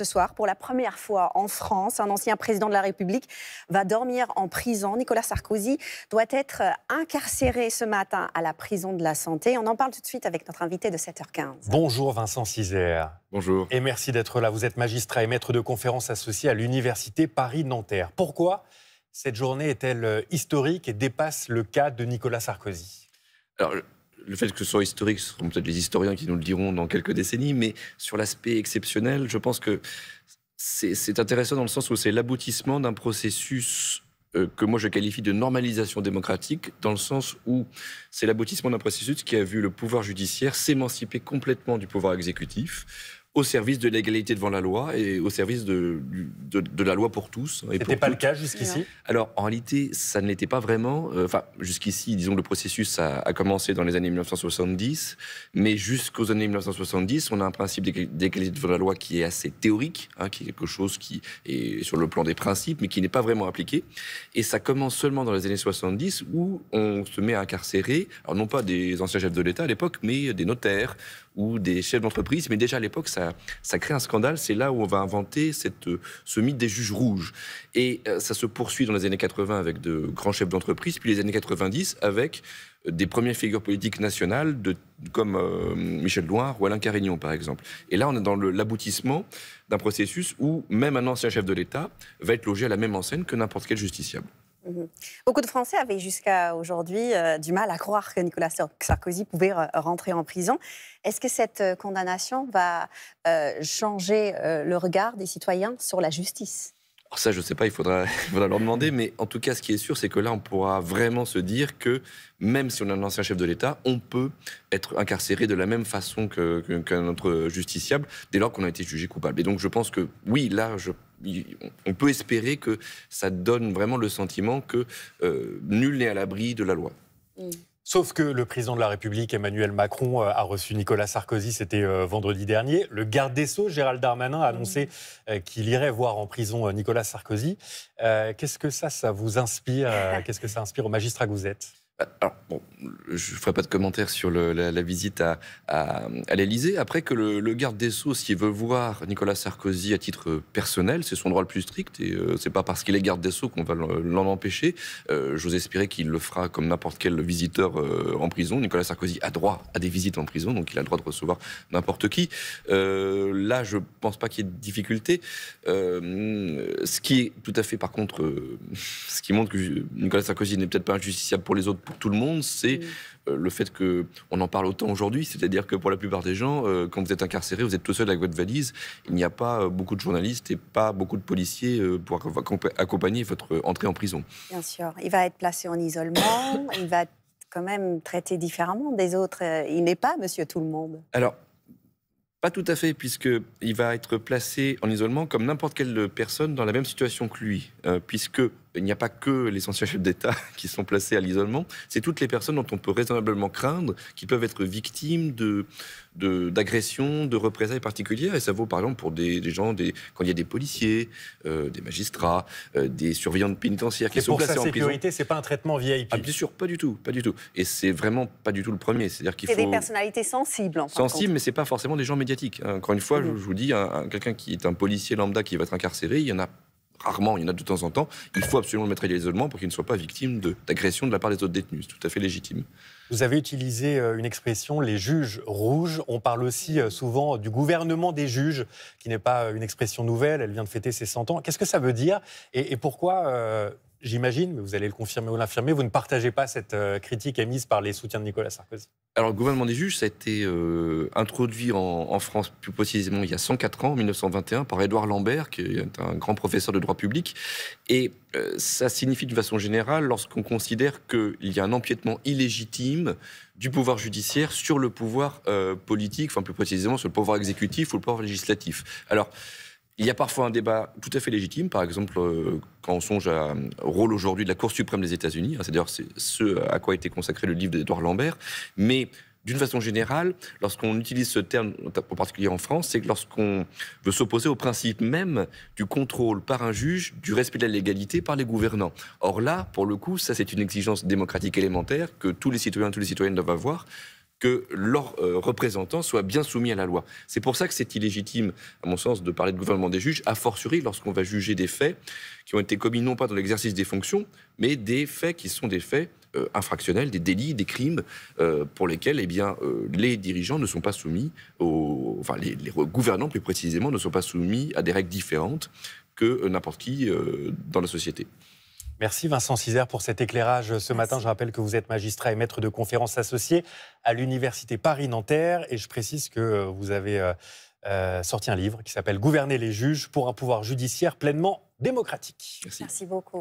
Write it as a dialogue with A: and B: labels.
A: Ce soir, pour la première fois en France, un ancien président de la République va dormir en prison. Nicolas Sarkozy doit être incarcéré ce matin à la prison de la Santé. On en parle tout de suite avec notre invité de 7h15.
B: Bonjour Vincent Cizère.
C: Bonjour.
B: Et merci d'être là. Vous êtes magistrat et maître de conférences associé à l'Université Paris-Nanterre. Pourquoi cette journée est-elle historique et dépasse le cas de Nicolas Sarkozy?
C: Alors, le fait que ce soit historique, ce seront peut-être les historiens qui nous le diront dans quelques décennies, mais sur l'aspect exceptionnel, je pense que c'est intéressant dans le sens où c'est l'aboutissement d'un processus que moi je qualifie de normalisation démocratique, dans le sens où c'est l'aboutissement d'un processus qui a vu le pouvoir judiciaire s'émanciper complètement du pouvoir exécutif, au service de l'égalité devant la loi et au service de la loi pour tous.
B: Ce n'était pas le cas jusqu'ici?
C: Alors, en réalité, ça ne l'était pas vraiment. Enfin, jusqu'ici, disons que le processus a commencé dans les années 1970, mais jusqu'aux années 1970, on a un principe d'égalité devant la loi qui est assez théorique, qui est quelque chose qui est sur le plan des principes, mais qui n'est pas vraiment appliqué. Et ça commence seulement dans les années 70, où on se met à incarcérer, alors non pas des anciens chefs de l'État à l'époque, mais des notaires, ou des chefs d'entreprise, mais déjà à l'époque, ça crée un scandale. C'est là où on va inventer ce mythe des juges rouges. Et ça se poursuit dans les années 80 avec de grands chefs d'entreprise, puis les années 90 avec des premières figures politiques nationales comme Michel Dlouin ou Alain Carignon, par exemple. Et là, on est dans l'aboutissement d'un processus où même un ancien chef de l'État va être logé à la même enseigne que n'importe quel justiciable.
A: Beaucoup de Français avaient jusqu'à aujourd'hui du mal à croire que Nicolas Sarkozy pouvait rentrer en prison. Est-ce que cette condamnation va changer le regard des citoyens sur la justice ?
C: Alors ça, je ne sais pas, il faudra leur demander, mais en tout cas, ce qui est sûr, c'est que là, on pourra vraiment se dire que même si on est un ancien chef de l'État, on peut être incarcéré de la même façon qu'un autre justiciable, dès lors qu'on a été jugé coupable. Et donc, je pense que, oui, là, on peut espérer que ça donne vraiment le sentiment que nul n'est à l'abri de la loi.
B: Sauf que le président de la République, Emmanuel Macron, a reçu Nicolas Sarkozy, c'était vendredi dernier. Le garde des Sceaux, Gérald Darmanin, a annoncé qu'il irait voir en prison Nicolas Sarkozy. Qu'est-ce que ça vous inspire? Qu'est-ce que ça inspire aux magistrats que vous êtes?
C: Alors, bon, je ne ferai pas de commentaire sur la visite à l'Élysée. Après que le garde des Sceaux, s'il veut voir Nicolas Sarkozy à titre personnel, c'est son droit le plus strict. Et c'est pas parce qu'il est garde des Sceaux qu'on va l'en empêcher. J'ose espérer qu'il le fera comme n'importe quel visiteur en prison. Nicolas Sarkozy a droit à des visites en prison, donc il a le droit de recevoir n'importe qui. Là, je ne pense pas qu'il y ait de difficulté. Ce qui est tout à fait, par contre, ce qui montre que Nicolas Sarkozy n'est peut-être pas injusticiable pour les autres, pour tout le monde, c'est le fait qu'on en parle autant aujourd'hui. C'est-à-dire que pour la plupart des gens, quand vous êtes incarcéré, vous êtes tout seul avec votre valise. Il n'y a pas beaucoup de journalistes et pas beaucoup de policiers pour accompagner votre entrée en prison. Bien
A: sûr. Il va être placé en isolement. Il va être quand même traité différemment des autres. Il n'est pas monsieur tout le monde.
C: Alors, pas tout à fait, puisqu'il va être placé en isolement comme n'importe quelle personne dans la même situation que lui, puisqu'il n'y a pas que les anciens chefs d'État qui sont placés à l'isolement, c'est toutes les personnes dont on peut raisonnablement craindre qui peuvent être victimes d'agressions, de représailles particulières. Et ça vaut par exemple pour des gens, quand il y a des policiers, des magistrats, des surveillants pénitentiaires qui sont placés en prison.
B: Pour sa sécurité, c'est pas un traitement VIP.
C: Ah, bien sûr, pas du tout, pas du tout. Et c'est vraiment pas du tout le premier. C'est-à-dire qu'il faut
A: des personnalités sensibles.
C: Sensibles, mais c'est pas forcément des gens médiatiques. Encore une fois, je vous dis, quelqu'un qui est un policier lambda qui va être incarcéré, il y en a rarement, il y en a de temps en temps. Il faut absolument le mettre à l'isolement pour qu'il ne soit pas victime d'agression de la part des autres détenus. C'est tout à fait légitime.
B: Vous avez utilisé une expression, les juges rouges. On parle aussi souvent du gouvernement des juges, qui n'est pas une expression nouvelle, elle vient de fêter ses 100 ans. Qu'est-ce que ça veut dire et pourquoi, j'imagine, mais vous allez le confirmer ou l'infirmer, vous ne partagez pas cette critique émise par les soutiens de Nicolas Sarkozy?
C: Alors, le gouvernement des juges, ça a été introduit en France, plus précisément il y a 104 ans, en 1921, par Édouard Lambert, qui est un grand professeur de droit public. Et ça signifie d'une façon générale, lorsqu'on considère qu'il y a un empiètement illégitime du pouvoir judiciaire sur le pouvoir politique, enfin plus précisément sur le pouvoir exécutif ou le pouvoir législatif. Alors, il y a parfois un débat tout à fait légitime, par exemple quand on songe au rôle aujourd'hui de la Cour suprême des États-Unis, c'est d'ailleurs ce à quoi a été consacré le livre d'Édouard Lambert, mais d'une façon générale, lorsqu'on utilise ce terme, en particulier en France, c'est que lorsqu'on veut s'opposer au principe même du contrôle par un juge, du respect de la légalité par les gouvernants. Or là, pour le coup, ça c'est une exigence démocratique élémentaire que tous les citoyens, toutes les citoyennes doivent avoir. que leurs représentants soient bien soumis à la loi. C'est pour ça que c'est illégitime, à mon sens, de parler de gouvernement des juges, a fortiori lorsqu'on va juger des faits qui ont été commis non pas dans l'exercice des fonctions, mais des faits qui sont des faits infractionnels, des délits, des crimes, pour lesquels les dirigeants ne sont pas soumis, enfin les gouvernants plus précisément, ne sont pas soumis à des règles différentes que n'importe qui dans la société.
B: Merci Vincent Cizère pour cet éclairage ce matin. Je rappelle que vous êtes magistrat et maître de conférences associé à l'Université Paris-Nanterre. Et je précise que vous avez sorti un livre qui s'appelle « Gouverner les juges pour un pouvoir judiciaire pleinement démocratique ».
A: Merci beaucoup.